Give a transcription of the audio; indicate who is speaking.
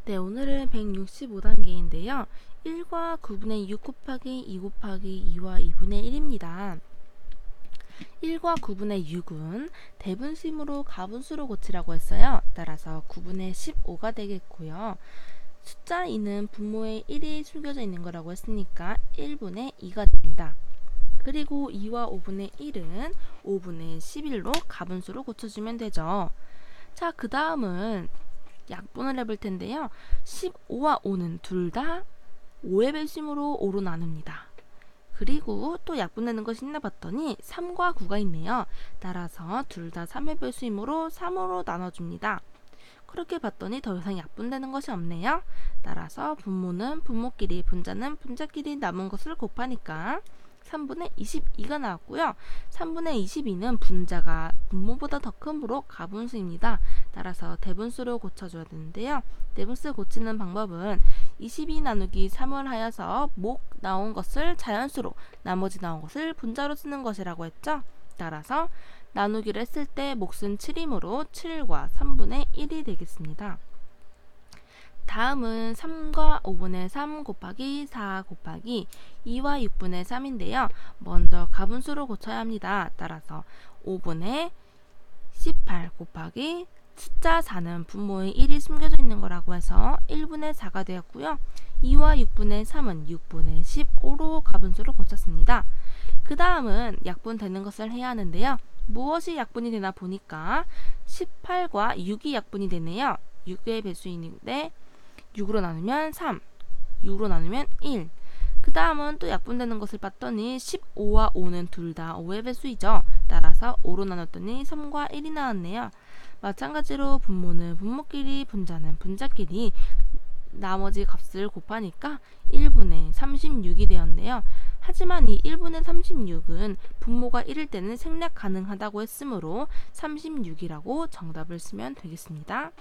Speaker 1: 네, 오늘은 165단계인데요. 1과 9분의 6 곱하기 2 곱하기 2와 2분의 1입니다. 1과 9분의 6은 대분심으로 가분수로 고치라고 했어요. 따라서 9분의 15가 되겠고요. 숫자 2는 분모에 1이 숨겨져 있는 거라고 했으니까 1분의 2가 됩니다. 그리고 2와 5분의 1은 5분의 11로 가분수로 고쳐주면 되죠. 자, 그 다음은 약분을 해볼 텐데요. 15와 5는 둘 다 5의 배심으로 5로 나눕니다. 그리고 또 약분되는 것이 있나 봤더니 3과 9가 있네요. 따라서 둘 다 3의 배심으로 3으로 나눠줍니다. 그렇게 봤더니 더 이상 약분되는 것이 없네요. 따라서 분모는 분모끼리, 분자는 분자끼리 남은 것을 곱하니까 3분의 22가 나왔고요. 3분의 22는 분자가 분모보다 더 크므로 가분수입니다. 따라서 대분수로 고쳐줘야 되는데요. 대분수 고치는 방법은 22 나누기 3을 하여서 목 나온 것을 자연수로, 나머지 나온 것을 분자로 쓰는 것이라고 했죠. 따라서 나누기를 했을 때 몫은 7이므로 7과 3분의 1이 되겠습니다. 다음은 3과 5분의 3 곱하기 4 곱하기 2와 6분의 3인데요. 먼저 가분수로 고쳐야 합니다. 따라서 5분의 18 곱하기 숫자 4는 분모에 1이 숨겨져 있는 거라고 해서 1분의 4가 되었고요. 2와 6분의 3은 6분의 15로 가분수로 고쳤습니다. 그 다음은 약분되는 것을 해야 하는데요. 무엇이 약분이 되나 보니까 18과 6이 약분이 되네요. 6의 배수인데 6으로 나누면 3, 6으로 나누면 1. 그 다음은 또 약분되는 것을 봤더니 15와 5는 둘 다 5의 배수이죠. 따라서 5로 나눴더니 3과 1이 나왔네요. 마찬가지로 분모는 분모끼리, 분자는 분자끼리 나머지 값을 곱하니까 1분의 36이 되었네요. 하지만 이 1분의 36은 분모가 1일 때는 생략 가능하다고 했으므로 36이라고 정답을 쓰면 되겠습니다.